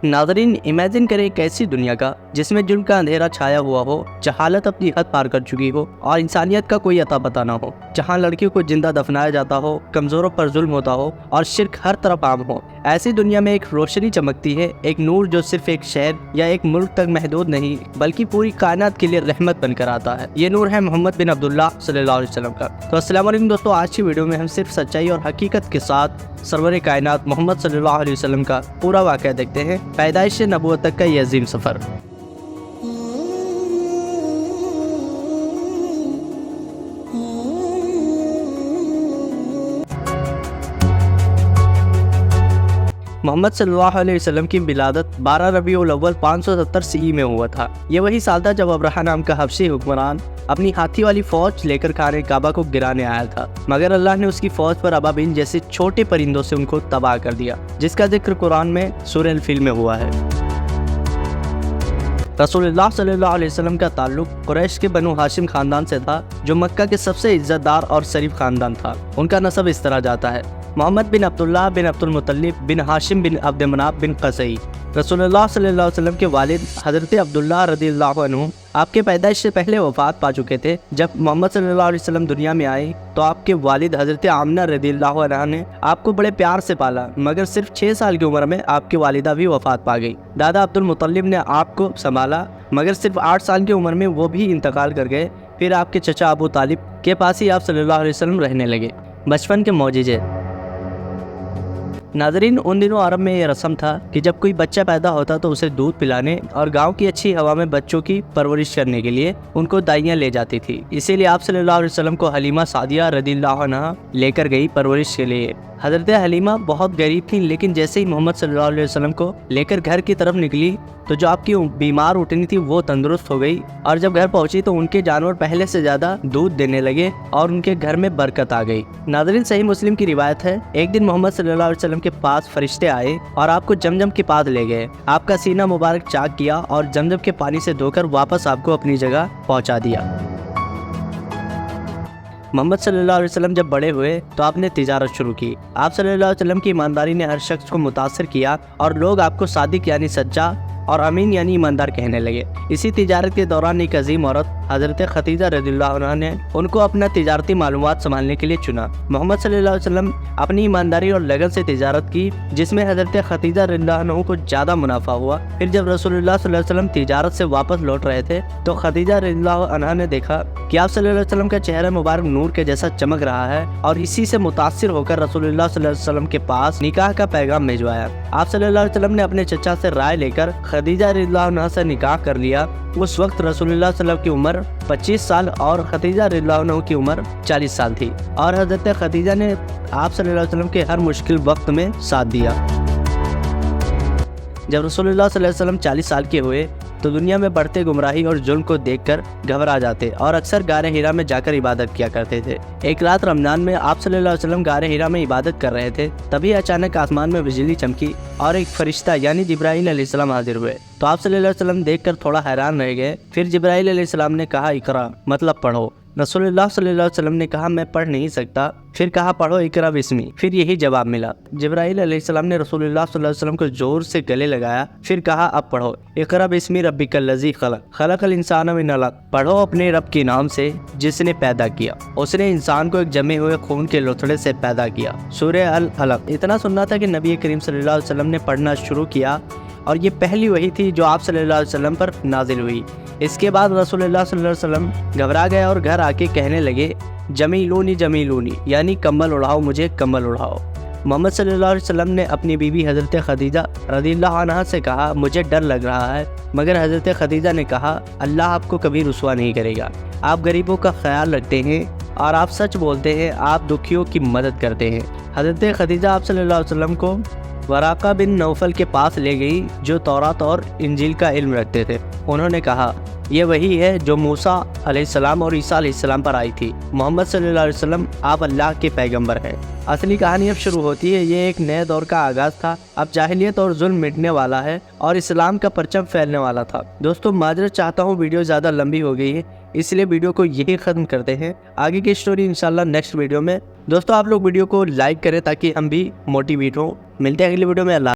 नाज़रीन, इमेजिन करें एक ऐसी दुनिया का जिसमें जुल्म का अंधेरा छाया हुआ हो, जहालत अपनी हद पार कर चुकी हो और इंसानियत का कोई अता पता ना हो, जहां लड़कियों को जिंदा दफनाया जाता हो, कमजोरों पर जुल्म होता हो और शिर्क हर तरफ आम हो। ऐसी दुनिया में एक रोशनी चमकती है, एक नूर जो सिर्फ एक शहर या एक मुल्क तक महदूद नहीं बल्कि पूरी कायनात के लिए रहमत बनकर आता है। ये नूर है मोहम्मद बिन अब्दुल्लाह सल्लल्लाहु अलैहि वसल्लम का। तो अस्सलाम वालेकुम दोस्तों, आज की वीडियो में हम सिर्फ सच्चाई और हकीकत के साथ सरवर कायनात मोहम्मद सल्लल्लाहु अलैहि वसल्लम का पूरा वाक़या देखते हैं, पैदाइश से नबूवत तक का ये अजीम सफ़र। मोहम्मद सल्लल्लाहु अलैहि वसल्लम की विलादत 12 रबीउल अव्वल 570 सीई में हुआ था। ये वही साल था जब अब्रहा नाम का हबशी हुक्मरान अपनी हाथी वाली फौज लेकर खाने काबा को गिराने आया था, मगर अल्लाह ने उसकी फौज पर अबाबील जैसे छोटे परिंदों से उनको तबाह कर दिया, जिसका जिक्र कुरान में सूरह अल-फील में हुआ है। रसूलुल्लाह सल्लल्लाहु अलैहि वसल्लम का ताल्लुक कुरैश के बनु हाशिम खानदान से था, जो मक्का के सबसे इज्जतदार और शरीफ खानदान था। उनका नसब इस तरह जाता है: मोहम्मद बिन अब्दुल्लाह बिन अब्दुल मुत्तलिब बिन हाशिम बिन अब्द मनाफ बिन क़सई। रसूलुल्लाह सल्लल्लाहु अलैहि वसल्लम के वालिद हज़रत अब्दुल्लाह रज़ियल्लाहु अन्हु आपके पैदाइश से पहले वफ़ात पा चुके थे। जब मोहम्मद सल्लल्लाहु अलैहि वसल्लम दुनिया में आए तो आपके वालिद हज़रत आमिना रज़ियल्लाहु अन्हा ने आपको बड़े प्यार से पाला, मगर सिर्फ 6 साल की उम्र में आपकी वालिदा भी वफ़ात पा गई। दादा अब्दुल मुत्तलिब ने आपको संभाला, मगर सिर्फ 8 साल की उम्र में वो भी इंतकाल कर गए। फिर आपके चचा अबू तालिब के पास ही आप सल्लल्लाहु अलैहि वसल्लम रहने लगे। बचपन के मौजिज़े। नाज़रीन, उन दिनों अरब में ये रस्म था कि जब कोई बच्चा पैदा होता तो उसे दूध पिलाने और गांव की अच्छी हवा में बच्चों की परवरिश करने के लिए उनको दाइयाँ ले जाती थी। इसीलिए आप सल्लल्लाहु अलैहि वसल्लम को हलीमा सादिया रज़ियल्लाहु अन्हा लेकर गई परवरिश के लिए। हज़रत हलीमा बहुत गरीब थी, लेकिन जैसे ही मोहम्मद सल्लल्लाहु अलैहि वसल्लम को लेकर घर की तरफ निकली तो जो आपकी बीमार उठनी थी वो तंदुरुस्त हो गई, और जब घर पहुंची तो उनके जानवर पहले से ज़्यादा दूध देने लगे और उनके घर में बरकत आ गई। नाज़रीन, सही मुस्लिम की रिवायत है, एक दिन मोहम्मद सल्लल्लाहु अलैहि वसल्लम के पास फरिश्ते आए और आपको जमजम के पास ले गए। आपका सीना मुबारक चाक किया और जमजम के पानी से धोकर वापस आपको अपनी जगह पहुँचा दिया। मोहम्मद सल्लल्लाहु अलैहि वसल्लम जब बड़े हुए तो आपने तिजारत शुरू की। आप सल्लल्लाहु अलैहि वसल्लम की ईमानदारी ने हर शख्स को मुतासिर किया और लोग आपको सादिक यानी सच्चा और अमीन यानी ईमानदार कहने लगे। इसी तिजारत के दौरान एक अजीम औरत हज़रत खदीजा रज़ियल्लाहु अन्हा ने उनको अपना तिजारती मालूमात संभालने के लिए चुना। मोहम्मद सल्लल्लाहु अलैहि वसल्लम अपनी ईमानदारी और लगन से तिजारत की, जिसमें हज़रत खदीजा रज़ियल्लाहु अन्हा को ज़्यादा मुनाफा हुआ। फिर जब रसूलुल्लाह सल्लल्लाहु अलैहि वसल्लम तिजारत से वापस लौट रहे थे तो खदीजा रज़ियल्लाहु अन्हा ने देखा कि आप सल्लल्लाहु अलैहि वसल्लम का चेहरा मुबारक नूर के जैसा चमक रहा है, और इसी से मुतासिर होकर रसूलुल्लाह सल्लल्लाहु अलैहि वसल्लम के पास निकाह का पैगाम भिजवाया। आप सल्लल्लाहु अलैहि वसल्लम ने अपने चचा से राय लेकर खदीजा रज़ियल्लाहु अन्हा से निकाह कर लिया। उस वक्त रसूलुल्लाह सल्लल्लाहु अलैहि वसल्लम की उम्र 25 साल और खदीजा रज़ियल्लाहु अन्हा की उम्र 40 साल थी, और हज़रत खदीजा ने आप सल्लल्लाहु अलैहि वसल्लम के हर मुश्किल वक्त में साथ दिया। जब रसूलुल्लाह सल्लल्लाहु अलैहि वसल्लम 40 साल के हुए तो दुनिया में बढ़ते गुमराही और जुल्म को देखकर घबरा जाते और अक्सर गारे हिरा में जाकर इबादत किया करते थे। एक रात रमजान में आप सल्लल्लाहु अलैहि वसल्लम गारे हिरा में इबादत कर रहे थे, तभी अचानक आसमान में बिजली चमकी और एक फरिश्ता यानी जिब्राईल अलैहिस्सलाम हाजिर हुए। तो आप सल्लल्लाहु अलैहि वसल्लम देखकर थोड़ा हैरान रह गए। फिर जिब्राईल अलैहिस्सलाम ने कहा, इकरा मतलब पढ़ो। रसूलुल्लाह सल्लल्लाहु अलैहि वसल्लम ने कहा, मैं पढ़ नहीं सकता। फिर कहा, पढ़ो इकरा बिस्मी। फिर यही जवाब मिला। जिब्राईल अलैहिस्सलाम ने रसूलुल्लाह सल्लल्लाहु अलैहि वसल्लम को जोर से गले लगाया। फिर कहा, अब पढ़ो इकरा बिस्मी रब्बिकल लज़ी खलक खलकल इंसान मिन अलक। पढ़ो अपने रब के नाम से जिसने पैदा किया। उसने इंसान को एक जमे हुए खून के लोथड़े से पैदा किया। सूरह अल अलक। इतना सुनना था कि नबी करीम सल्लल्लाहु अलैहि वसल्लम ने पढ़ना शुरू किया, और ये पहली वही थी जो आप सल्लल्लाहु अलैहि वसल्लम पर नाजिल हुई। इसके बाद रसूलुल्लाह सल्लल्लाहु अलैहि वसल्लम घबरा गए और घर आके कहने लगे, जमीलूनी जमीलूनी यानी कम्बल उड़ाओ, मुझे कम्बल उड़ाओ। मोहम्मद सल्लल्लाहु अलैहि वसल्लम ने अपनी बीवी हज़रत खदीजा रज़ियल्लाहु अन्हा से कहा, मुझे डर लग रहा है, मगर हज़रत खदीजा ने कहा, अल्लाह आपको कभी रुसवा नहीं करेगा। आप गरीबों का ख्याल रखते हैं और आप सच बोलते हैं, आप दुखियों की मदद करते हैं। हज़रत खदीजा आप सल्लल्लाहु अलैहि वसल्लम को वराका बिन नौफल के पास ले गई, जो तौरात और इंजील का इल्म रखते थे। उन्होंने कहा, ये वही है जो मूसा अलैहिस्सलाम और ईसा अलैहिस्सलाम पर आई थी। मोहम्मद सल्लल्लाहु अलैहि वसल्लम आप अल्लाह के पैगंबर हैं। असली कहानी अब शुरू होती है। ये एक नए दौर का आगाज़ था। अब जाहिलियत और जुल्म मिटने वाला है और इस्लाम का परचम फैलने वाला था। दोस्तों, माजरत चाहता हूँ, वीडियो ज़्यादा लंबी हो गई है, इसलिए वीडियो को यही ख़त्म करते हैं। आगे की स्टोरी इंशाल्लाह नेक्स्ट वीडियो में। दोस्तों, आप लोग वीडियो को लाइक करें ताकि हम भी मोटिवेट हों। मिलते हैं अगली वीडियो में। अल्लाह।